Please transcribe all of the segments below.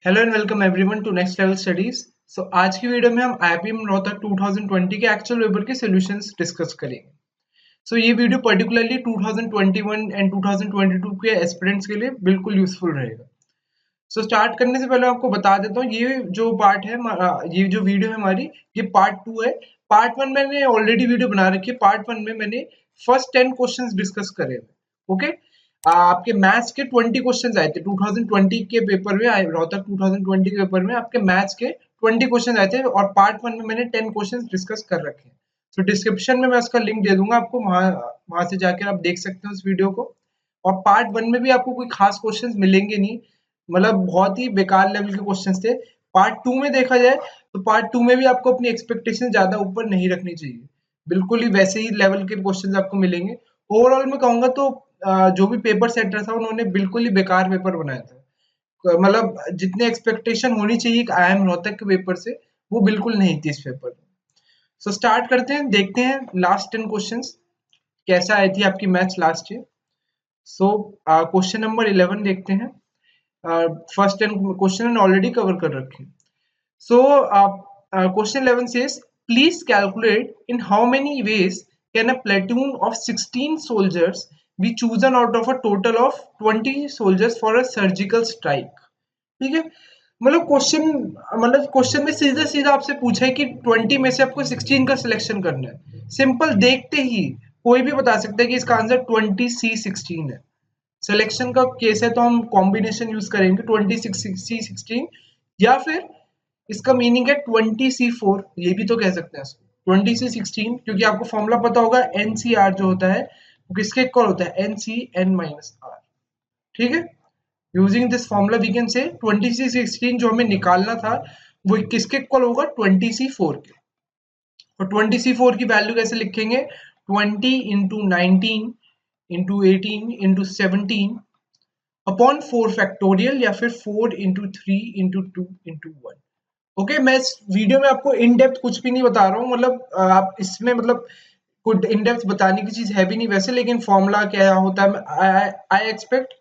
Hello and welcome everyone to next level studies. आज की video में हम आईआईपीएम रोहतक 2020 के एक्चुअल पेपर के सॉल्यूशंस डिस्कस करेंगे। ये वीडियो पर्टिकुलरली 2021 एंड 2022 के एस्पिरेंट्स के लिए बिल्कुल यूजफुल रहेगा। स्टार्ट करने से पहले आपको बता देता हूँ, ये जो पार्ट है ये जो वीडियो है हमारी, ये पार्ट 2 है। पार्ट 1 मैंने ऑलरेडी वीडियो बना रखी है। पार्ट 1 में मैंने फर्स्ट 10 क्वेश्चंस डिस्कस करे हुए। ओके, आपके मैथ्स के 20 क्वेश्चंस आए थे 2020 के पेपर में, रोहतक 2020 के पेपर में आपके मैथ्स के 20 क्वेश्चंस आए थे और पार्ट 1 में मैंने 10 क्वेश्चंस डिस्कस कर रखे हैं। डिस्क्रिप्शन में मैं उसका लिंक दे दूंगा आपको, वहां से जाकर आप देख सकते हो उस वीडियो को। और पार्ट 1 में भी आपको कोई खास क्वेश्चंस मिलेंगे नहीं, मतलब बहुत ही बेकार लेवल के क्वेश्चंस थे। पार्ट 2 में देखा जाए तो पार्ट 2 में भी आपको अपनी एक्सपेक्टेशन ज्यादा ऊपर नहीं रखनी चाहिए, बिल्कुल ही वैसे ही लेवल के क्वेश्चंस आपको मिलेंगे। ओवरऑल मैं कहूंगा तो जो भी पेपर सेटर था उन्होंने बिल्कुल ही बेकार पेपर बनाया था। मतलब जितने एक्सपेक्टेशन होनी चाहिए आईआईएम रोहतक के पेपर से, वो बिल्कुल नहीं थी इस पेपर में। स्टार्ट करते हैं, देखते हैं लास्ट 10 क्वेश्चंस कैसा आई थी आपकी maths last year. Question number 11 देखते हैं। फर्स्ट 10 क्वेश्चन ऑलरेडी कवर कर रखे हैं। Question 11 says, please calculate in how many ways can a platoon of 16 soldiers be chosen out of a total of 20 soldiers for a surgical strike। ठीक है, question में सीधा सीधा आपसे पूछा है कि 20 में से आपको 16 का सिलेक्शन करना है। सिंपल, देखते ही कोई भी बता सकता है कि इसका आंसर 20C16 है। सिलेक्शन का केस है तो हम कॉम्बिनेशन यूज करेंगे 20C16, या फिर इसका मीनिंग है 20C4, ये भी तो कह सकते हैं इसको 20C16, क्योंकि आपको फॉर्मूला पता होगा NCR जो होता है वो किसके इक्वल होता है, NCN-R। ठीक है, using this formula we can say 20C16 जो हमें निकालना था वो किसके इक्वल होगा, 20C4 के। और 20C4 की वैल्यू कैसे लिखेंगे, 20 into 19 into 18 into 17 upon 4 factorial, या फिर 4 इंटू 3 इंटू 2 इंटू 1। ओके, मैं इस वीडियो में आपको इन डेप्थ कुछ भी नहीं बता रहा हूँ, मतलब आप इसमें मतलब कुछ इन डेप्थ बताने की चीज है भी नहीं वैसे, लेकिन फॉर्मूला क्या होता है आई एक्सपेक्ट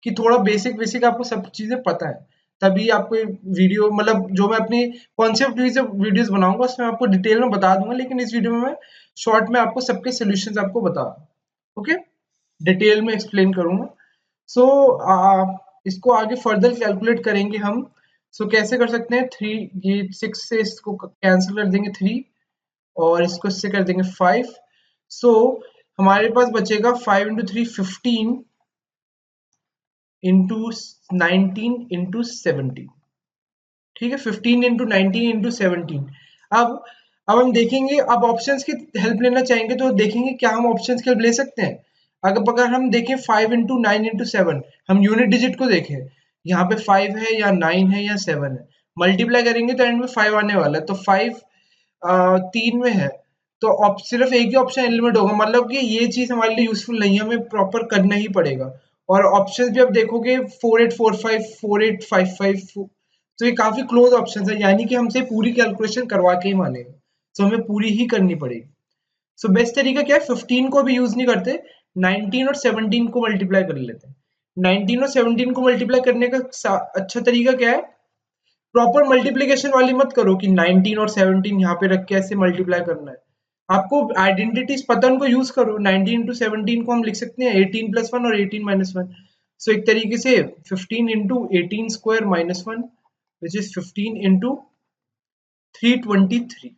कि थोड़ा बेसिक बेसिक आपको सब चीजें पता है, तभी आपको वीडियो, मतलब जो मैं अपनी कॉन्सेप्ट वीडियोस बनाऊंगा उसमें आपको डिटेल में बता दूंगा, लेकिन इस वीडियो में मैं शॉर्ट में आपको सबके सोल्यूशंस आपको बता दूंगा। ओके, डिटेल में एक्सप्लेन करूंगा। इसको आगे फर्दर कैलकुलेट करेंगे हम। कैसे कर सकते हैं, 3, ये 6 से इसको कैंसिल कर देंगे 3, और इसको इससे कर देंगे 5। सो हमारे पास बचेगा 5 इंटू 3 15 इंटू 19 इंटू 17। ठीक है, 15 इंटू 19 इंटू 17। अब हम देखेंगे, अब ऑप्शंस की हेल्प लेना चाहेंगे तो देखेंगे क्या हम ऑप्शंस की हेल्प ले सकते हैं। अगर हम देखें 5 इंटू 9 इंटू 7, हम यूनिट डिजिट को देखें, यहाँ पे 5 है या 9 है या 7 है, मल्टीप्लाई करेंगे तो एंड में 5 आने वाला है। तो 5 3 में है, तो सिर्फ एक ही ऑप्शन एलिमिनेट होगा, मतलब कि ये चीज हमारे लिए यूजफुल नहीं है, हमें प्रॉपर करना ही पड़ेगा। और ऑप्शंस भी आप देखोगे 4845 4855, तो ये काफी क्लोज ऑप्शन है, यानी कि हमसे पूरी कैलकुलेशन करवा के ही मानेगा, तो हमें पूरी ही करनी पड़ेगी। बेस्ट तरीका क्या है, 15 को भी यूज नहीं करते, 19 और 17 को मल्टीप्लाई कर लेते हैं। 19 और 17 को मल्टीप्लाई करने का अच्छा तरीका क्या है, प्रॉपर मल्टीप्लीकेशन वाली मत करो कि 19 और 17 यहाँ पे रख के ऐसे मल्टीप्लाई करना है। आपको आइडेंटिटीज पता, उनको यूज करो। 19 इंटू 17 को हम लिख सकते हैं 18 प्लस 1 और 18 माइनस 1। एक तरीके से 15 into 18 square minus 1, which is 15 into 323।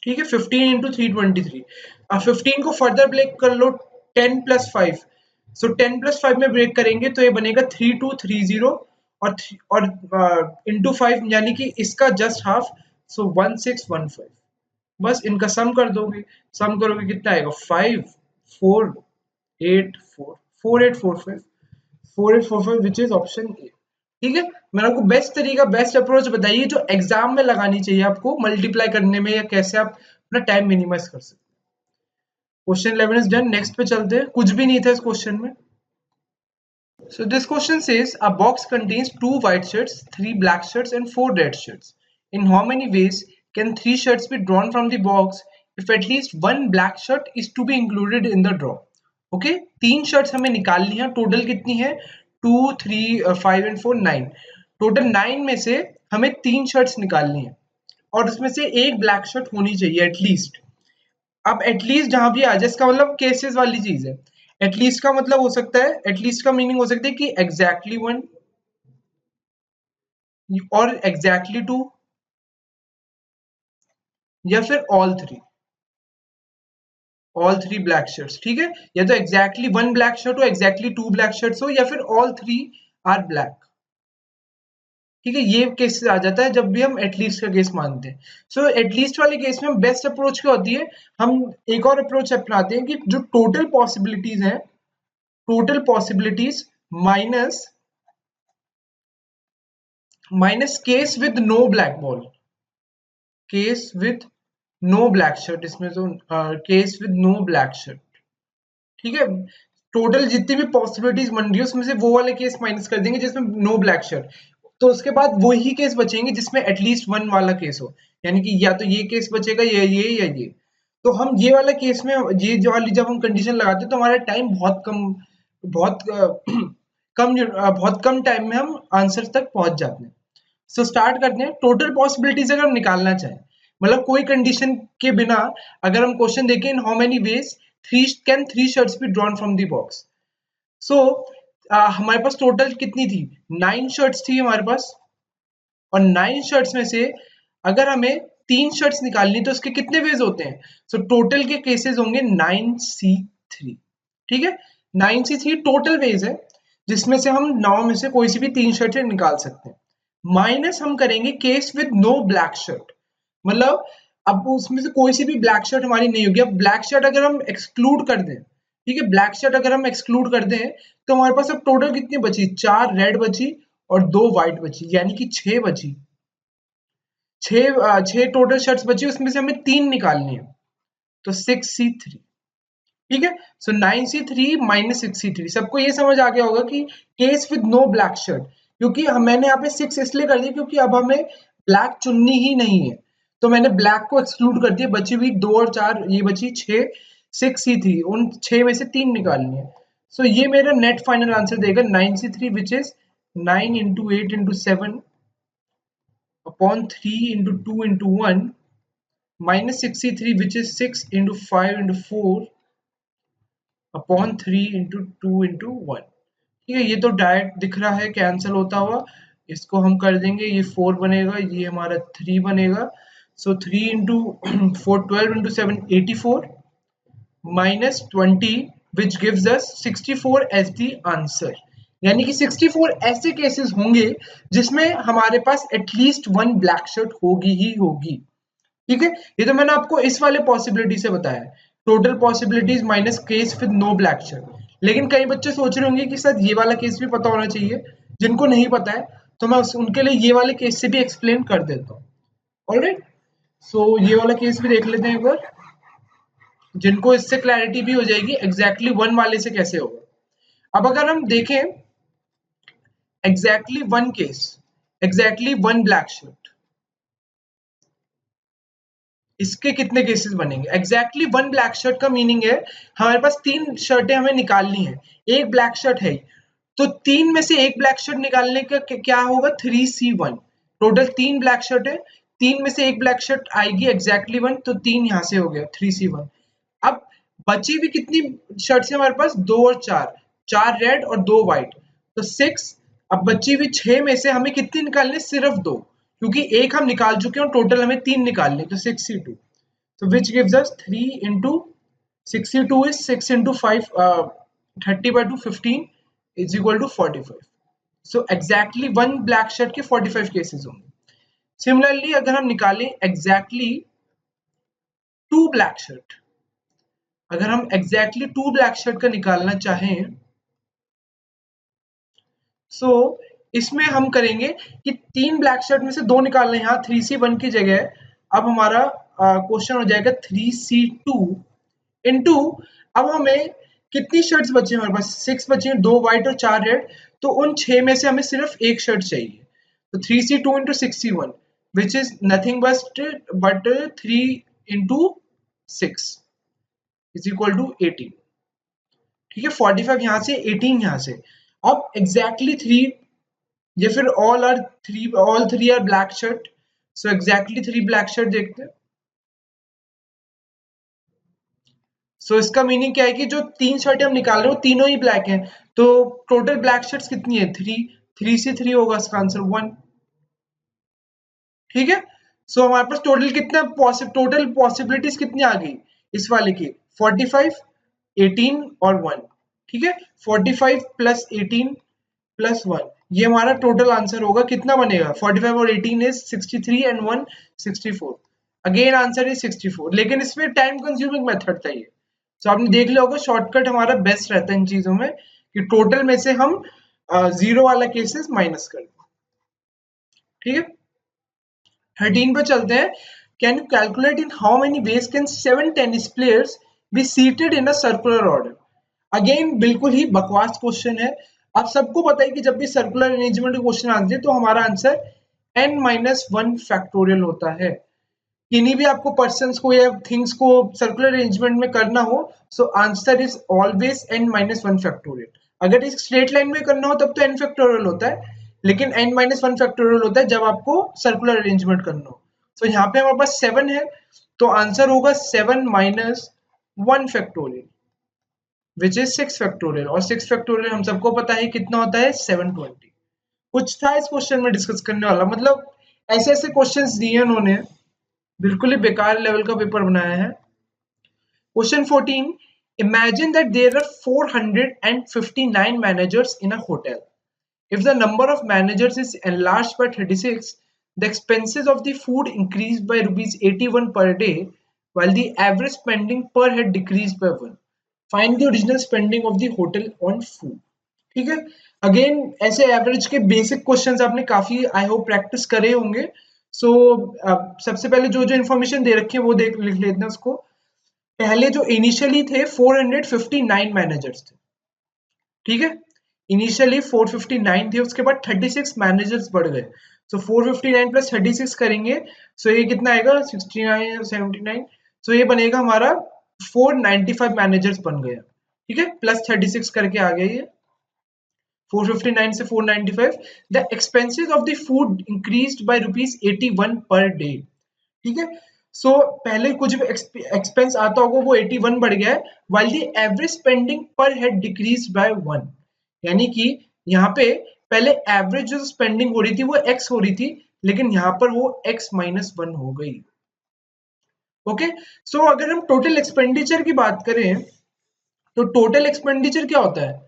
ठीक है, 15 इंटू 323। 15 को फर्दर ब्रेक कर लो 10 प्लस 5। 10 प्लस 5 में ब्रेक करेंगे तो ये बनेगा 3230, और इंटू 5 यानी कि इसका जस्ट हाफ, 1615। बस इनका सम कर दोगे, सम करोगे कितना आएगा, 5 4 8 4 4845, 4845 विच इज ऑप्शन ए। ठीक है, मैंने आपको बेस्ट तरीका, बेस्ट अप्रोच बताइए जो एग्जाम में लगानी चाहिए आपको मल्टीप्लाई करने में, या कैसे आप अपना टाइम मिनिमाइज कर सकते हैं। Question 11 is done. नेक्स्ट पे चलते हैं, कुछ भी नहीं था इस क्वेश्चन में। This question says a box contains 2 white shirts, 3 black shirts and 4 red shirts. In how many ways can 3 shirts be drawn from the box if at least 1 black shirt is to be included in the draw? Okay, 3 shirts हमें निकालनी है, total कितनी है, 2 3 5 and 4 9। Total 9 में से हमें 3 shirts निकालनी है और उसमें से एक ब्लैक शर्ट होनी चाहिए एटलीस्ट। अब एटलीस्ट जहां भी आ जाए इसका मतलब केसेस वाली चीज है। एटलीस्ट का मतलब हो सकता है, एटलीस्ट का मीनिंग हो सकता है कि एग्जैक्टली वन और एग्जैक्टली टू या फिर ऑल थ्री ब्लैक शर्ट्स, ठीक है। या तो एग्जैक्टली वन ब्लैक शर्ट हो, एग्जैक्टली टू ब्लैक शर्ट्स हो, या फिर ऑल थ्री आर ब्लैक, ठीक है। ये केस आ जाता है जब भी हम एटलीस्ट का केस मानते हैं। सो एटलीस्ट वाले केस में बेस्ट अप्रोच क्या होती है, हम एक और अप्रोच अपनाते हैं कि जो टोटल पॉसिबिलिटीज हैं, total possibilities minus case with no black ball, case with no black shirt, इसमें तो case with no black shirt, ठीक है। टोटल जितनी भी पॉसिबिलिटीज बन रही है उसमें से वो वाले केस माइनस कर देंगे जिसमें नो ब्लैक शर्ट। तो उसके बाद वही केस बचेंगे जिसमें एटलीस्ट वन वाला केस हो, यानी कि या तो ये केस बचेगा ये या ये। तो हम ये वाला केस में ये जो वाली जब हम कंडीशन लगाते हैं तो हमारा टाइम बहुत कम, बहुत बहुत कम टाइम में हम आंसर तक पहुंच जाते हैं। सो स्टार्ट करते हैं। टोटल पॉसिबिलिटीज अगर हम निकालना चाहें, मतलब कोई कंडीशन के बिना अगर हम क्वेश्चन देखें, in how many ways three shirts be drawn from the box. So हमारे पास टोटल कितनी थी, 9 शर्ट्स थी हमारे पास, और 9 शर्ट्स में से अगर हमें 3 शर्ट्स निकालनी तो उसके कितने वेज होते हैं। सो टोटल के केसेस होंगे 9C3, ठीक है। 9C3 टोटल वेज है जिसमें से हम 9 में से कोई सी भी 3 शर्ट निकाल सकते हैं। माइनस हम करेंगे case with no black shirt, मतलब अब उसमें से कोई सी भी ब्लैक शर्ट हमारी नहीं होगी। अब ब्लैक शर्ट अगर हम एक्सक्लूड कर दें, ठीक है, ब्लैक शर्ट अगर हम एक्सक्लूड कर दें तो हमारे पास अब टोटल कितनी बची, 4 रेड बची और 2 व्हाइट बची, यानी कि 6 बची। 6 टोटल शर्ट्स बची, उसमें से हमें 3 निकालनी है, तो 6C3, ठीक है। सो 9C3 माइनस 6C3, सबको ये समझ आ गया होगा कि case with no black shirt, क्योंकि मैंने यहाँ पे 6 इसलिए कर दिया क्योंकि अब हमें ब्लैक चुननी ही नहीं है, तो मैंने ब्लैक को एक्सक्लूड कर दिया, बची हुई 2 और 4, ये बची 6, 6C3, उन 6 में से 3 निकालनी है। सो ये मेरा नेट फाइनल आंसर देगा 9C3, which is 9 into 8 into 7 upon 3 into 2 into 1 minus 63, which is 6 into 5 into 4 upon 3 into 2 into 1, ठीक है। ये तो डायरेक्ट दिख रहा है कैंसिल होता हुआ, इसको हम कर देंगे, ये 4 बनेगा, ये हमारा 3 बनेगा। So 3 into 4 12 into 7 84 minus 20 which gives us 64 as the answer, यानी कि 64 ऐसे केसेस होंगे जिसमें हमारे पास एटलीस्ट वन ब्लैक शर्ट होगी ही होगी, ठीक है। ये तो मैंने आपको इस वाले पॉसिबिलिटी से बताया, total possibilities minus case with no black shirt. लेकिन कई बच्चे सोच रहे होंगे कि सर ये वाला केस भी पता होना चाहिए, जिनको नहीं पता है तो मैं उनके लिए ये वाले केस से भी एक्सप्लेन कर देता हूँ। ऑलराइट, सो ये वाला केस भी देख लेते हैं एक बार, जिनको इससे क्लैरिटी भी हो जाएगी एग्जैक्टली वन वाले से कैसे होगा। अब अगर हम देखें exactly one case, exactly one black shirt, इसके कितने केसेस बनेंगे। एग्जैक्टली वन ब्लैक शर्ट का मीनिंग है हमारे पास 3 शर्टें हमें निकालनी है, एक ब्लैक शर्ट है, तो 3 में से एक ब्लैक शर्ट निकालने का क्या होगा, 3C1। टोटल 3 ब्लैक शर्ट है, 3 में से एक ब्लैक शर्ट आएगी एग्जैक्टली वन, तो 3 यहां से हो गया 3C1। अब बची भी कितनी शर्ट्स है हमारे पास, 2 और 4, 4 रेड और 2 व्हाइट, तो 6। अब बची हुई 6 में से हमें कितनी निकालनी, सिर्फ 2, क्योंकि एक हम निकाल चुके हैं, टोटल हमें 3 निकालने, तो 6C2। So which gives us 3 into 62 is 6 into 5, 30 by 2 15 is equal to 45. So exactly one black shirt के 45 cases होंगे। Similarly अगर हम निकालें exactly two black shirt, अगर हम exactly two black shirt का निकालना चाहें, so इसमें हम करेंगे कि 3 ब्लैक शर्ट में से 2 निकालना है, यहाँ 3C1 की जगह अब हमारा क्वेश्चन हो जाएगा 3C2 इनटू, अब हमें कितनी शर्ट्स बची हमारे पास, 6 बची हैं, 2 व्हाइट और 4 रेड, तो उन 6 में से हमें सिर्फ एक शर्ट चाहिए, तो 3C2 into 6C1 which is nothing but 3 into 6 is equal to 18, ठीक है। 45 यहाँ से, 18 यहाँ से। अब एग्जैक्टली 3 या फिर all three are black shirt. So exactly 3 black shirt देखते हैं। सो इसका मीनिंग क्या है कि जो 3 शर्ट हम निकाल रहे हैं वो तीनों ही ब्लैक हैं। तो टोटल ब्लैक शर्ट्स कितनी है? 3। 3 से 3 होगा इसका आंसर 1। ठीक है। सो हमारे पास टोटल पॉसिबिलिटीज कितनी आ गई इस वाले की? 45, 18 और 1। ठीक है। 45 प्लस 18 प्लस 1, ये हमारा टोटल आंसर होगा। कितना बनेगा? 45 और 18 is 63 and 1 64। Again answer is 64, लेकिन इसमें टाइम कंज्यूमिंग मेथड था ये। सो आपने देख लिया होगा शॉर्टकट हमारा बेस्ट रहता है इन चीजों में कि टोटल में से हम जीरो वाला केसेस माइनस कर दें। ठीक है। 13 पे चलते हैं। Can you calculate in how many veg can 7 tennis players be seated in a circular order? Again बिल्कुल ही बकवास क्वेश्चन है। आप सबको पता है कि जब भी सर्कुलर अरेंजमेंट का क्वेश्चन आते हैं तो हमारा आंसर n-1 फैक्टोरियल होता है। किन्हीं भी आपको पर्सन्स को या थिंग्स को सर्कुलर अरेंजमेंट में करना हो, so answer is always n-1 factorial. अगर इस स्ट्रेट लाइन में करना हो तब तो n फैक्टोरियल होता है, लेकिन n-1 फैक्टोरियल होता है जब आपको सर्कुलर अरेंजमेंट करना हो। सो यहाँ पे हमारे पास 7 है, तो आंसर होगा 7-1 फैक्टोरियल विच इज 6 फैक्टोरियल। और 6 फैक्टोरियल हम सबको पता है कितना होता है? 720। कुछ था इस क्वेश्चन में डिस्कस करने वाला? मतलब ऐसे ऐसे क्वेश्चंस दिए उन्होंने, बिल्कुल ही बेकार लेवल का पेपर बनाया है। Question 14. Imagine that there are 459 managers in a hotel. If the number of managers is enlarged by 36, the expenses of the food increased by rupees 81 per day, while the average spending per head decreased by 1. Find the original spending of the hotel on food. ठीक है। Again ऐसे average के basic questions आपने काफी I hope practice करे होंगे। सो सबसे पहले जो जो इन्फॉर्मेशन दे रखी है वो लिख लेते हैं उसको। पहले जो इनिशियली थे 459 मैनेजर्स थे। ठीक है। इनिशियली 459 थे, उसके बाद 36 मैनेजर्स बढ़ गए। सो 459 प्लस 36 करेंगे, सो ये कितना आएगा? 69 79। सो ये बनेगा हमारा 495 मैनेजर्स बन गया। ठीक है। प्लस 36 करके आ गया ये 459 से 495। The expenses of the food increased by rupees 81 per day. ठीक है। सो पहले कुछ भी एक्सपेंस आता होगा वो 81 बढ़ गया है, while the average spending per head decreased by 1। यानी कि यहाँ पे पहले एवरेज जो स्पेंडिंग हो रही थी वो x हो रही थी, लेकिन यहाँ पर वो x-1 हो गई। ओके। सो अगर हम टोटल एक्सपेंडिचर की बात करें तो टोटल एक्सपेंडिचर क्या होता है?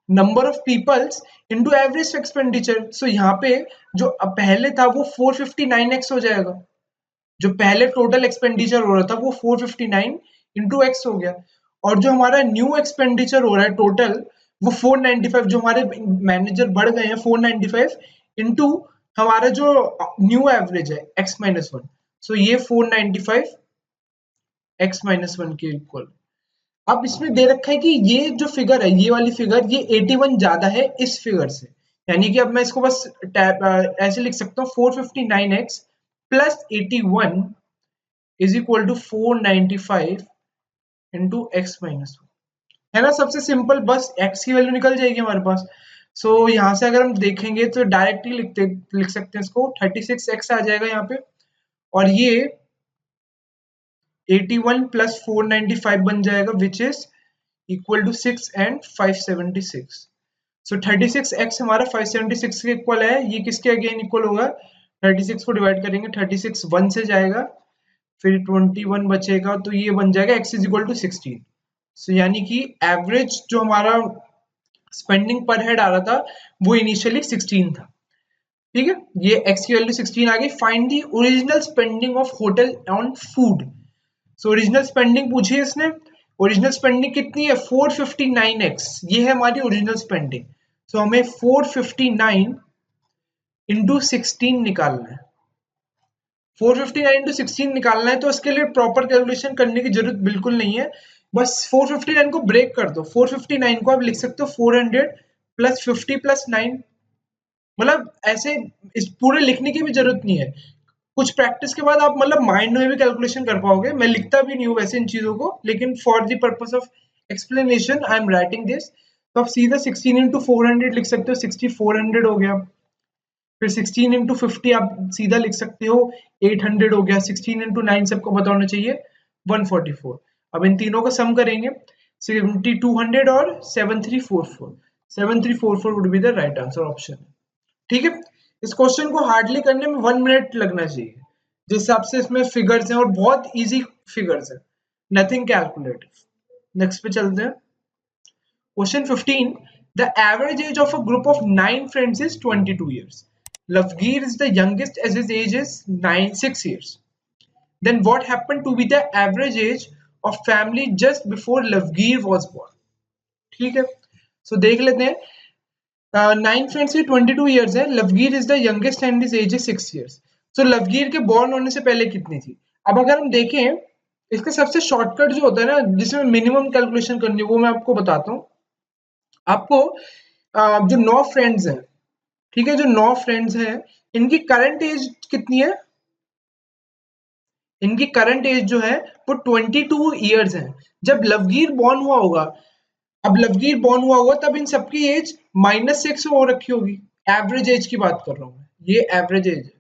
Number of peoples into average expenditure. So यहाँ पे जो पहले था वो 459x हो जाएगा। जो पहले टोटल एक्सपेंडिचर हो रहा था वो 459 इंटू एक्स हो गया, और जो हमारा न्यू एक्सपेंडिचर हो रहा है टोटल वो 495, जो हमारे मैनेजर बढ़ गए हैं 495 इंटू हमारा जो न्यू एवरेज है x-1। सो ये 495 x-1 के इक्वल। अब इसमें दे रखा है कि ये जो फिगर है, ये वाली फिगर, ये 81 ज्यादा है इस फिगर से। यानी कि अब मैं इसको बस ऐसे लिख सकता हूँ 459x plus 81 is equal to 495 into x-1। है ना? सबसे सिंपल, बस x की वैल्यू निकल जाएगी हमारे पास। सो यहाँ से अगर हम देखेंगे तो डायरेक्टली लिख सकते हैं इसको, 36x आ जाएगा यहाँ पे, और ये 81 प्लस 495 बन जाएगा which is equal to 6 and 576। So 36x हमारा 576 के इक्वल है। ये किसके अगेन इक्वल होगा? 36 को डिवाइड करेंगे, 36 1 से जाएगा, फिर 21 बचेगा, तो ये बन जाएगा x इज इक्वल टू 16। सो यानी कि एवरेज जो हमारा स्पेंडिंग पर हेड आ रहा था वो इनिशियली 16 था। ठीक है। ये x की वैल्यू 16 आ गई। Find the original spending of hotel on food. So original spending पूछी है इसने। ओरिजिनल स्पेंडिंग कितनी है? 459x, ये है हमारी ओरिजिनल स्पेंडिंग। सो हमें 459 इंटू 16 निकालना है। 459 इंटू 16 निकालना है, तो इसके लिए प्रॉपर कैलकुलेशन करने की जरूरत बिल्कुल नहीं है। बस 459 को ब्रेक कर दो। 459 को आप लिख सकते हो 400 प्लस 50 प्लस 9। मतलब ऐसे इस पूरे लिखने की भी जरूरत नहीं है। कुछ प्रैक्टिस के बाद आप मतलब माइंड में भी कैलकुलेशन कर पाओगे। मैं लिखता भी नहीं हूँ वैसे इन चीजों को, लेकिन for the purpose of explanation I am writing this. तो आप सीधा 16 इंटू 400 लिख सकते हो, 6400 हो गया। फिर 16 इंटू 50 आप सीधा लिख सकते हो 800 हो गया। 16 इंटू 9 सबको पता होना चाहिए 144। अब इन तीनों का सम करेंगे 7200 और 7344। 7344 would be the right answer option. ठीक है, इस क्वेश्चन को हार्डली करने में 1 मिनट लगना चाहिए जिस हिसाब से इसमें फिगर्स हैं और बहुत इजी फिगर्स है, नथिंग कैलकुलेटिव। नेक्स्ट पे चलते हैं। Question 15, the average age of a group of 9 friends is 22 years. Lavgir is the youngest as his age is 6 years. Then what happened to be the average age of family just before Lavgir was born? ठीक है, so देख लेते हैं। 9 friends की 22 years है, Lavgir is the youngest and his age is 6 years. So Lavgir के born होने से पहले कितनी थी? अब अगर हम देखें इसका सबसे शॉर्टकट जो होता है ना जिसमें मिनिमम कैलकुलेशन करनी है वो मैं आपको बताता हूँ। आपको जो 9 फ्रेंड्स हैं, ठीक है, जो 9 फ्रेंड्स हैं इनकी करंट एज कितनी है? इनकी करंट एज जो है वो 22 ईयर्स है जब लवगीर बॉर्न हुआ होगा। अब लवगीर बॉर्न हुआ होगा तब इन सबकी एज -6 हो रखी होगी। एवरेज एज की बात कर रहा हूँ, ये एवरेज एज है।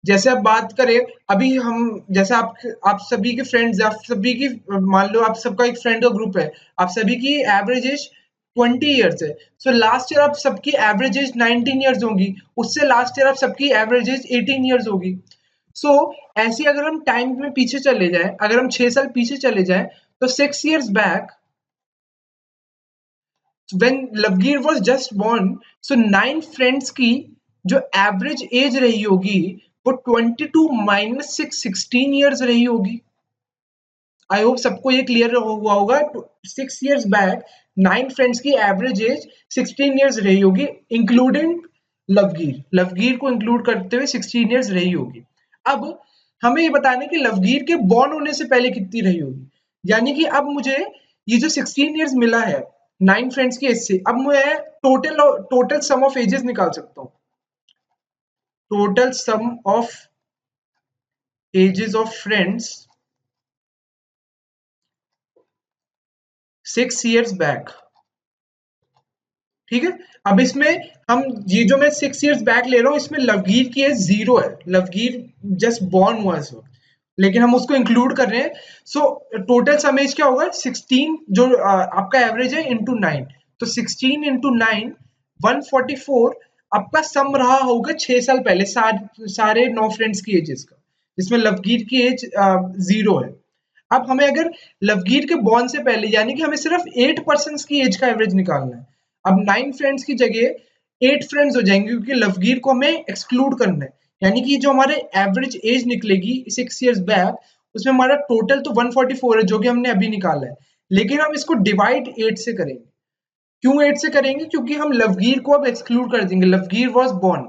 जैसे आप बात करें अभी हम, जैसे आप सभी के फ्रेंड्स, आप सभी की, मान लो आप सबका एक फ्रेंड का ग्रुप है, आप सभी की एवरेज एज 20 ईयर्स है। सो लास्ट ईयर आप सबकी एवरेज एज 19 ईयर्स होगी, उससे लास्ट ईयर आप सबकी एवरेज एज 18 ईयर्स होगी। सो ऐसे अगर हम टाइम में पीछे चले जाए, अगर हम 6 साल पीछे चले जाए तो 6 years back when Lavgir was just born, so 9 friends की जो एवरेज एज रही होगी वो 22 माइनस 6 16 ईयर्स रही होगी। आई होप सबको ये क्लियर हुआ होगा। 6 years बैक 9 फ्रेंड्स की एवरेज एज 16 ईयर्स रही होगी इंक्लूडिंग लवगीर। लवगीर को इंक्लूड करते हुए 16 ईयर्स रही होगी। अब हमें ये बताना है कि लवगीर के बॉर्न होने से पहले कितनी रही होगी, यानी कि अब मुझे ये जो 16 ईयर्स मिला है 9 फ्रेंड्स की एज से, अब मैं टोटल सम ऑफ एजेस निकाल सकता हूँ। Total sum of ages of friends 6 years back. ठीक है, अब इसमें हम ये जो मैं 6 years बैक ले रहा हूँ इसमें लवगीर की एज 0 है, लवगीर जस्ट बॉर्न हुआ इस वक्त, लेकिन हम उसको इंक्लूड कर रहे हैं। सो टोटल सम एज क्या होगा 16 जो आपका एवरेज है इंटू 9, तो 16 इंटू 9 144 आपका सम रहा होगा 6 साल पहले सारे 9 फ्रेंड्स की एजेस का, जिसमें लवगीर की एज 0 है। अब हमें अगर लवगीर के बॉर्न से पहले यानी कि हमें सिर्फ 8 पर्सन की एज का एवरेज निकालना है। अब 9 फ्रेंड्स की जगह 8 फ्रेंड्स हो जाएंगे क्योंकि लवगीर को हमें एक्सक्लूड करना है, यानी कि जो हमारे एवरेज एज निकलेगी 6 years बैक उसमें हमारा टोटल तो 144 है जो कि हमने अभी निकाला है, लेकिन हम इसको डिवाइड 8 से करेंगे। क्यों 8 से करेंगे? क्योंकि हम लवगीर को अब एक्सक्लूड कर देंगे, लवगीर वाज बोर्न।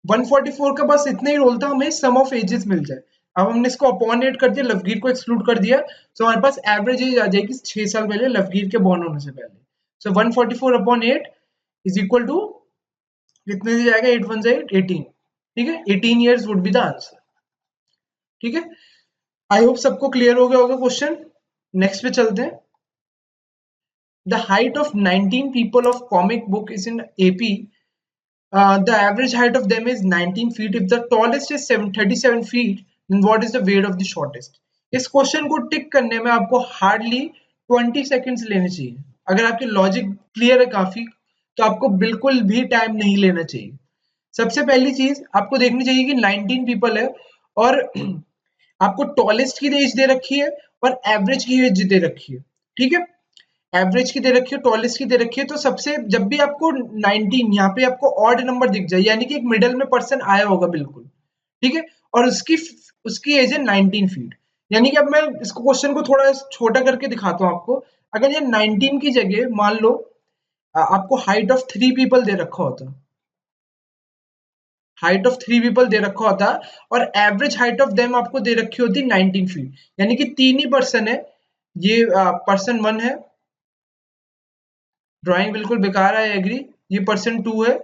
144 का बस इतना ही रोल था हमें सम ऑफ एजेस मिल जाए। अब हमने इसको अपॉन 8 कर दिया, लवगीर को एक्सक्लूड कर दिया, तो हमारे पास एवरेज एज आ जाएगी 6 साल पहले लवगीर के बॉर्न होने से पहले। सो 144 अपॉन 8 इज इक्वल टू कितने से जाएगा? 8 1 से 18। ठीक है, 18 years would be the answer. ठीक है, आई होप सबको क्लियर हो गया होगा क्वेश्चन। नेक्स्ट पे चलते हैं। The height of 19 people of comic book is in AP, the average height of them is 19 feet. If the tallest is 37 feet, then what is the weight of the shortest? इस question को टिक करने में आपको hardly 20 seconds लेने चाहिए। अगर आपकी logic clear है काफी तो आपको बिल्कुल भी टाइम नहीं लेना चाहिए। सबसे पहली चीज आपको देखनी चाहिए कि 19 पीपल है और आपको टॉलेस्ट की एज दे रखी है और एवरेज की एज दे रखी है। ठीक है, एवरेज की दे रखी है, टॉलेस्ट की दे रखी है, तो सबसे जब भी आपको 19 यहाँ पे आपको ऑड नंबर दिख जाए यानी कि एक मिडल में पर्सन आया होगा बिल्कुल, ठीक है, और उसकी उसकी एज है 19 फीट। यानी कि अब मैं इस क्वेश्चन को थोड़ा छोटा करके दिखाता हूँ आपको। अगर ये 19 की जगह मान लो आपको हाइट ऑफ 3 पीपल दे रखा होता, हाइट ऑफ 3 पीपल दे रखा होता और एवरेज हाइट ऑफ देम आपको दे रखी होती 19 फीट, यानी कि 3 ही पर्सन है। ये पर्सन 1 है, ड्राइंग बिल्कुल बेकार है, एग्री। ये पर्सन 2 है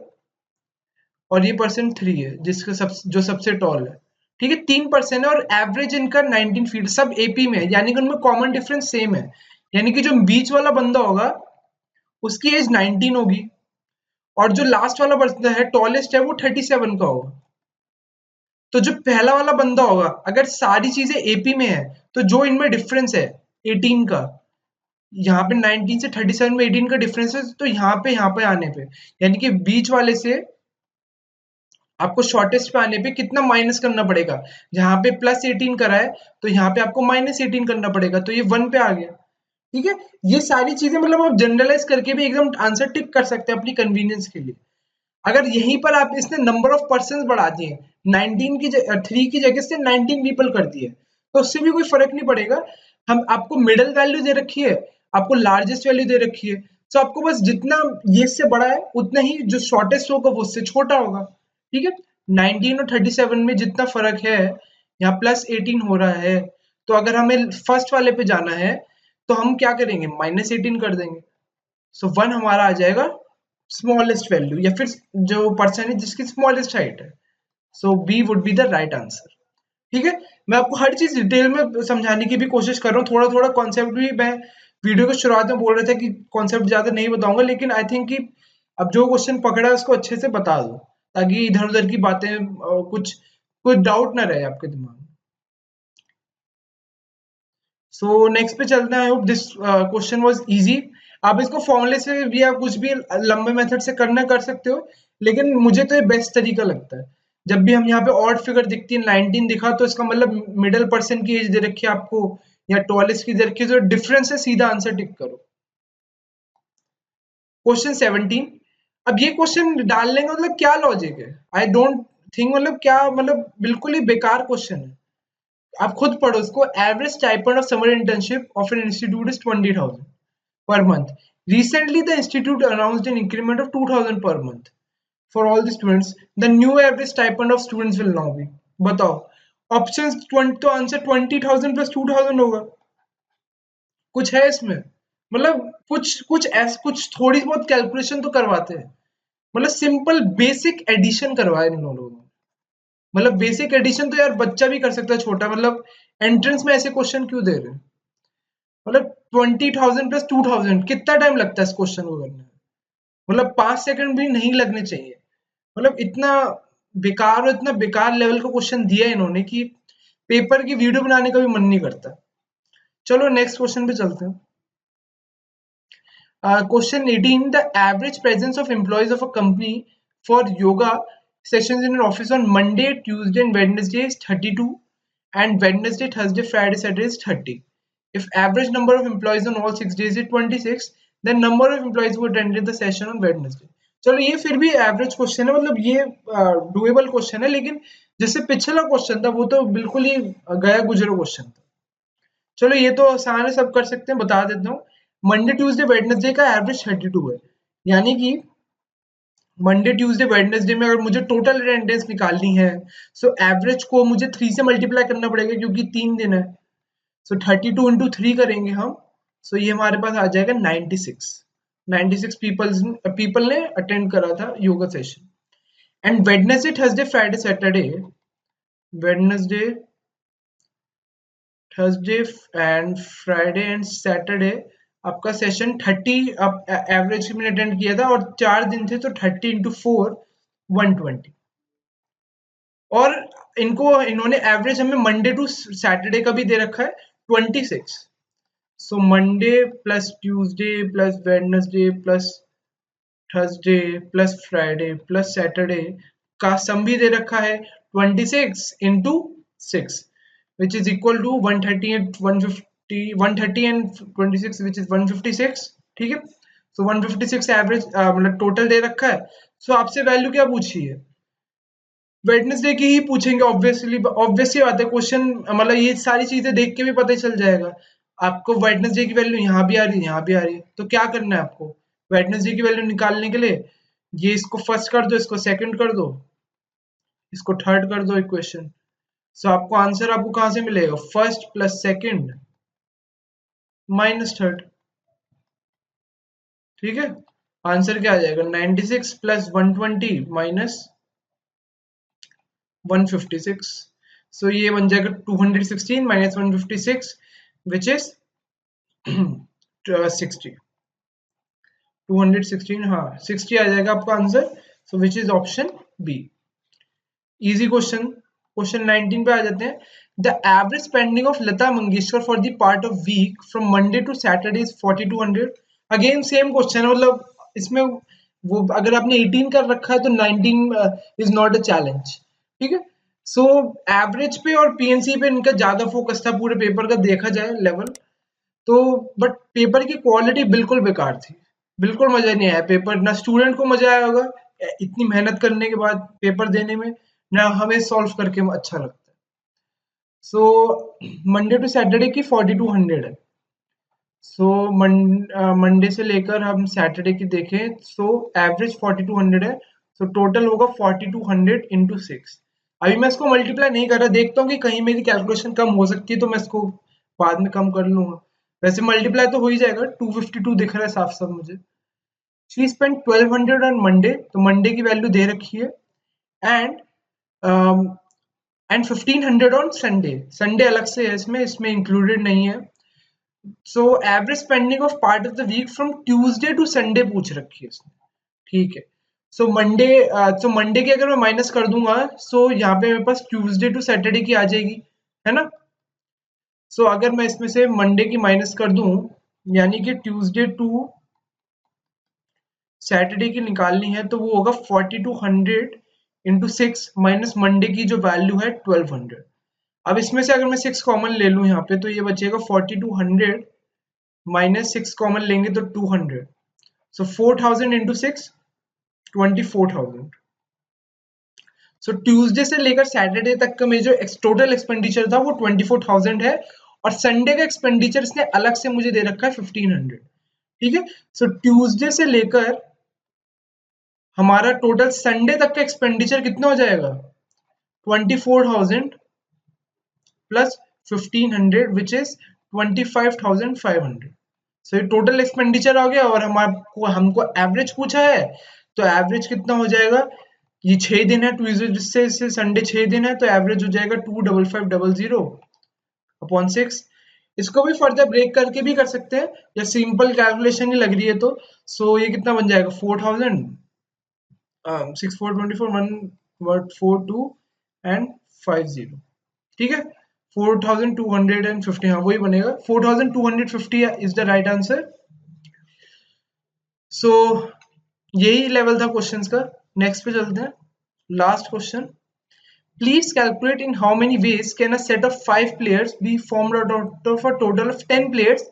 और ये पर्सन 3 है जिसका जो सबसे टॉल है। ठीक है, 3 पर्सन है और एवरेज इनका 19 फीट, सब एपी में है, यानी कि उनमें कॉमन डिफरेंस सेम है। यानी कि जो बीच वाला बंदा होगा उसकी एज 19 होगी और जो लास्ट वाला बंदा है टॉलेस्ट है वो 37 का होगा। तो जो पहला वाला बंदा होगा, अगर सारी चीजें एपी में है तो जो इनमें डिफरेंस है 18 का, यहाँ पे 19 से 37 में 18 का डिफरेंस है, तो यहाँ पे आने पे यानी कि बीच वाले से आपको शॉर्टेस्ट पे आने पे कितना माइनस करना पड़ेगा। जहां पे +18 करा है तो यहाँ पे आपको -18 करना पड़ेगा, तो ये 1 पे आ गया। ठीक है, ये सारी चीजें मतलब आप जनरलाइज करके भी एकदम आंसर टिक कर सकते हैं अपनी कन्वीनियंस के लिए। अगर यहीं पर आप इसने नंबर ऑफ पर्सन बढ़ा दिए, 19 की 3 की जगह से 19 पीपल कर दिए, तो उससे भी कोई फर्क नहीं पड़ेगा। हम आपको मिडल वैल्यू दे रखी है, आपको लार्जेस्ट वैल्यू दे रखी है, तो आपको बस जितना ये से बड़ा है उतना ही जो शॉर्टेस्ट होगा वो उससे छोटा होगा। ठीक है, 19 और 37 में जितना फर्क है, यहाँ +18 हो रहा है, तो अगर हमें फर्स्ट वाले पे जाना है तो हम क्या करेंगे, -18 कर देंगे। सो 1 हमारा आ जाएगा स्मॉलेस्ट वैल्यू, या फिर जो पर्सन है जिसकी स्मॉलेस्ट हाइट है। So B would be the right answer. ठीक है, मैं आपको हर चीज डिटेल में समझाने की भी कोशिश कर रहा हूँ, थोड़ा थोड़ा कॉन्सेप्ट भी मैं वीडियो के शुरुआत में बोल रहा था कि कॉन्सेप्ट ज्यादा नहीं बताऊंगा, लेकिन आई थिंक कि अब जो क्वेश्चन पकड़ा है उसको अच्छे से बता दो, ताकि इधर उधर की बातें कुछ कुछ डाउट ना रहे आपके दिमाग में। सो नेक्स्ट पे चलते हैं। I hope this question was easy. आप इसको फॉर्मूले से भी या कुछ भी लंबे मेथड से करना कर सकते हो, लेकिन मुझे तो ये बेस्ट तरीका लगता है। जब भी हम यहाँ पे ऑड फिगर दिखती है 19 दिखा, तो इसका मतलब मिडिल पर्सन की एज दे रखी है आपको, या टॉलेस्ट की दे रखी है, जो डिफरेंस है सीधा आंसर टिक करो। क्वेश्चन 17। अब ये क्वेश्चन डालने का मतलब क्या लॉजिक है, आई डोंट थिंक, मतलब क्या, मतलब बिल्कुल ही बेकार क्वेश्चन है। आप खुद पढ़ो इसको। Average stipend of summer internship of an institute is 20,000 per month. Recently, the institute announced an increment of 2,000 per month for all the students. The new average stipend of students will now be. बताओ, options 20, तो answer 20,000 plus 2,000 होगा। कुछ है इसमें, मतलब कुछ थोड़ी बहुत कैलकुलेशन तो करवाते हैं। मतलब सिंपल बेसिक एडिशन करवाए इन लोगों ने। मतलब बेसिक एडिशन तो यार बच्चा भी कर सकता है छोटा, मतलब एंट्रेंस में ऐसे क्वेश्चन क्यों दे रहे हैं। मतलब 20,000 प्लस 2,000 कितना टाइम लगता है इस क्वेश्चन को करने में। मतलब 5 सेकंड भी नहीं लगने चाहिए। मतलब इतना बेकार और इतना बेकार लेवल का क्वेश्चन दिया है इन्होंने कि पेपर की वीडियो बनाने का भी मन नहीं करता। चलो नेक्स्ट क्वेश्चन पे चलते हैं। Question 18, the average presence of employees of a company for yoga sessions in an office on Monday, Tuesday and Wednesday is 32, and Wednesday, Thursday, Friday, Saturday is 30. If average number of employees on all 6 days is 26, then number of employees who attended the session on Wednesday. चलो ये फिर भी average question है, मतलब ये doable question है, लेकिन जैसे पिछला क्वेश्चन था वो तो बिल्कुल ही गया गुजरा क्वेश्चन था। चलो ये तो आसान है, सब कर सकते हैं, बता देता हूँ। मंडे ट्यूसडे वेडनेसडे का एवरेज 32 है, यानी कि मंडे ट्यूसडे वेडनेसडे में अगर मुझे टोटल अटेंडेंस निकालनी है, सो एवरेज को मुझे 3 से मल्टीप्लाई करना पड़ेगा क्योंकि 3 दिन है। सो 32 इंटू 3 करेंगे हम, सो ये हमारे पास आ जाएगा 96 पीपल ने अटेंड करा था yoga session. And Wednesday Thursday Friday Saturday, Wednesday Thursday and Friday and Saturday आपका सेशन 30 आप एवरेज में अटेंड किया था, और 4 दिन थे, तो 30 इंटू 4 120। और इन्होंने एवरेज हमें मंडे टू सैटरडे का भी दे रखा है 26। So Monday plus Tuesday plus Wednesday plus Thursday plus Friday plus Saturday का सम भी दे रखा है 26 into 6, which is equal to 130 130 and 26 which is 156। ठीक है, सो 156 एवरेज मतलब टोटल दे रखा है। सो आपसे वैल्यू क्या पूछी है, वेडनेसडे की ही पूछेंगे, ऑब्वियसली बात है। क्वेश्चन मतलब ये सारी चीजें देख के भी पता चल जाएगा आपको। वेडनेसडे की वैल्यू यहाँ भी आ रही है, यहाँ भी आ रही है, तो क्या करना है आपको, वेडनेसडे की वैल्यू निकालने के लिए ये इसको फर्स्ट कर दो, इसको सेकंड कर दो, इसको थर्ड कर दो इक्वेशन। सो आपको आंसर आपको कहां से मिलेगा, first plus second minus third. ठीक है, आंसर क्या आ जाएगा, 96 प्लस 120 माइनस 156। सो ये बन जाएगा 216 माइनस 156 विच इज 60। 216, हाँ 60 आ जाएगा आपका answer. So which is option B. Easy question. Question 19 पे आ जाते हैं। The average spending of Lata Mangeshkar for the part of week from Monday to Saturday is 4200। Again same question है, मतलब इसमें वो अगर आपने 18 कर रखा है तो 19 इज नॉट अ चैलेंज, ठीक है। सो एवरेज पे और पीएनसी पे इनका ज्यादा फोकस था पूरे पेपर का, देखा जाए लेवल तो। बट पेपर की क्वालिटी बिल्कुल बेकार थी, बिल्कुल मजा नहीं आया पेपर। ना स्टूडेंट को मजा आया होगा इतनी मेहनत करने के बाद पेपर देने में, ना हमें सॉल्व करके अच्छा लगता है। सो मंडे टू सैटरडे की 4200 है। सो मंडे से लेकर हम सैटरडे की देखें, सो एवरेज 4200 है। सो टोटल होगा 4200 इंटू 6। अभी मैं इसको मल्टीप्लाई नहीं कर रहा, देखता हूँ कि कहीं मेरी कैलकुलेशन कम हो सकती है तो मैं इसको बाद में कम कर लूंगा। वैसे मल्टीप्लाई तो हो ही जाएगा, 252 दिख रहा है साफ साफ मुझे। शी स्पेंड 1200 ऑन मंडे, तो मंडे की वैल्यू दे रखी है। And and 1500 on Sunday, Sunday अलग से है, इसमें इसमें इंक्लूडेड नहीं है। So average spending of part of the week from Tuesday to Sunday पूछ रखी है इसने, ठीक है। सो मंडे की अगर मैं माइनस कर दूंगा, सो यहाँ पे मेरे पास ट्यूसडे टू सैटरडे की आ जाएगी, है ना। सो अगर मैं इसमें से मंडे की माइनस कर दूं, यानी कि ट्यूसडे टू सैटरडे की निकालनी है, तो वो होगा 4200 इंटू 6 माइनस मंडे की जो वैल्यू है 1200। अब इसमें से अगर मैं 6 कॉमन ले लूं यहाँ पे, तो ये बचेगा 4200 माइनस 6 कॉमन लेंगे तो 200। सो 4000 इंटू 6 24,000। सो ट्यूसडे से लेकर सैटरडे तक का मेरा जो टोटल एक्सपेंडिचर था वो 24,000 है। और संडे का एक्सपेंडिचर इसने अलग से मुझे दे रखा है 1500, ठीक है। सो ट्यूसडे से लेकर हमारा टोटल संडे तक का एक्सपेंडिचर कितना हो जाएगा, 24,000 प्लस 1500 विच इज 25,500। सो ये टोटल एक्सपेंडिचर आ गया। और हमको एवरेज पूछा है, तो एवरेज कितना हो जाएगा, ये 6 दिन है, ट्यूसडे से संडे 6 दिन है, तो एवरेज हो जाएगा 25500 अपॉन 6। इसको भी फर्दर ब्रेक करके भी कर सकते हैं, या सिंपल कैलकुलेशन ही लग रही है तो। सो ये कितना बन जाएगा 4000 6 4 24 1 4 2 एंड 50, ठीक है। 4250, हाँ वही बनेगा, 4250 इज द राइट आंसर। सो यही लेवल था क्वेश्चंस का। नेक्स्ट पे चलते हैं, last question. Please calculate in how many veg can a set of 5 players be formed out of a total of 10 players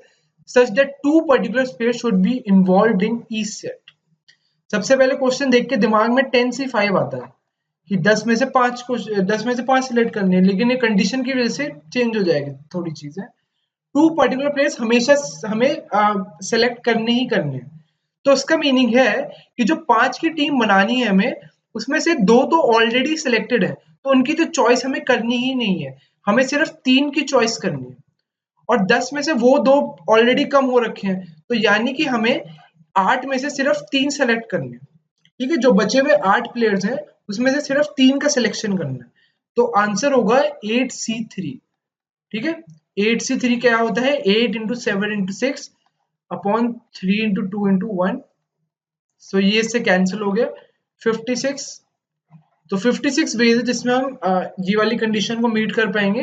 such that 2 particular players should be involved in each set। सबसे पहले question देख के दिमाग में 10 से 5 आता है कि 10 में से 5 सिलेक्ट करने हैं, लेकिन ये कंडीशन की वजह से चेंज हो जाएगी थोड़ी चीजें। 2 पर्टिकुलर प्लेयर्स हमेशा हमें सेलेक्ट करने ही करने हैं। तो उसका मीनिंग है कि जो 5 की टीम बनानी है हमें, उसमें से 2 तो ऑलरेडी सिलेक्टेड है, तो उनकी तो चॉइस हमें करनी ही नहीं है, हमें सिर्फ 3 की चॉइस करनी है। और 10 में से वो 2 ऑलरेडी कम हो रखे हैं, तो यानी कि हमें 8 में से सिर्फ 3 सेलेक्ट करने हैं, ठीक है। जो बचे हुए 8 प्लेयर्स हैं उसमें से सिर्फ 3 का सिलेक्शन करना है। तो आंसर होगा 8C3, ठीक है। 8C3 क्या होता है, 8 into 7 into 6 upon 3 into 2 into 1। सो ये इससे कैंसिल हो गया 56। तो 56 वेज है जिसमें हम ये वाली कंडीशन को मीट कर पाएंगे,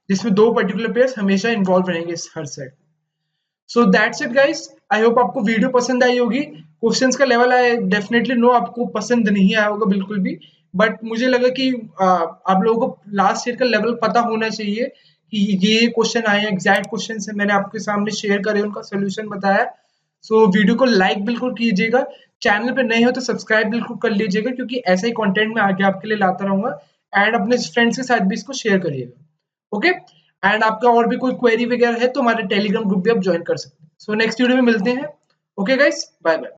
जिसमें 2 पर्टिकुलर प्लेयर्स हमेशा इन्वॉल्व रहेंगे इस हर set. So that's it guys, I hope आपको वीडियो पसंद आई होगी। क्वेश्चंस का लेवल आई डेफिनेटली नो आपको पसंद नहीं आया होगा बिल्कुल भी, बट मुझे लगा कि आप लोगों को लास्ट ईयर का लेवल पता होना चाहिए कि ये क्वेश्चन आए, एग्जैक्ट क्वेश्चन है, मैंने आपके सामने शेयर करे, उनका सोल्यूशन बताया। सो वीडियो को लाइक बिल्कुल कीजिएगा, चैनल पे नए हो तो सब्सक्राइब बिल्कुल कर लीजिएगा, क्योंकि ऐसा ही कंटेंट मैं आगे आपके लिए लाता रहूंगा। एंड अपने फ्रेंड्स के साथ भी इसको शेयर करिएगा, ओके। एंड आपका और भी कोई क्वेरी वगैरह है तो हमारे टेलीग्राम ग्रुप भी आप ज्वाइन कर सकते हैं। सो नेक्स्ट वीडियो में मिलते हैं। Okay guys, bye bye.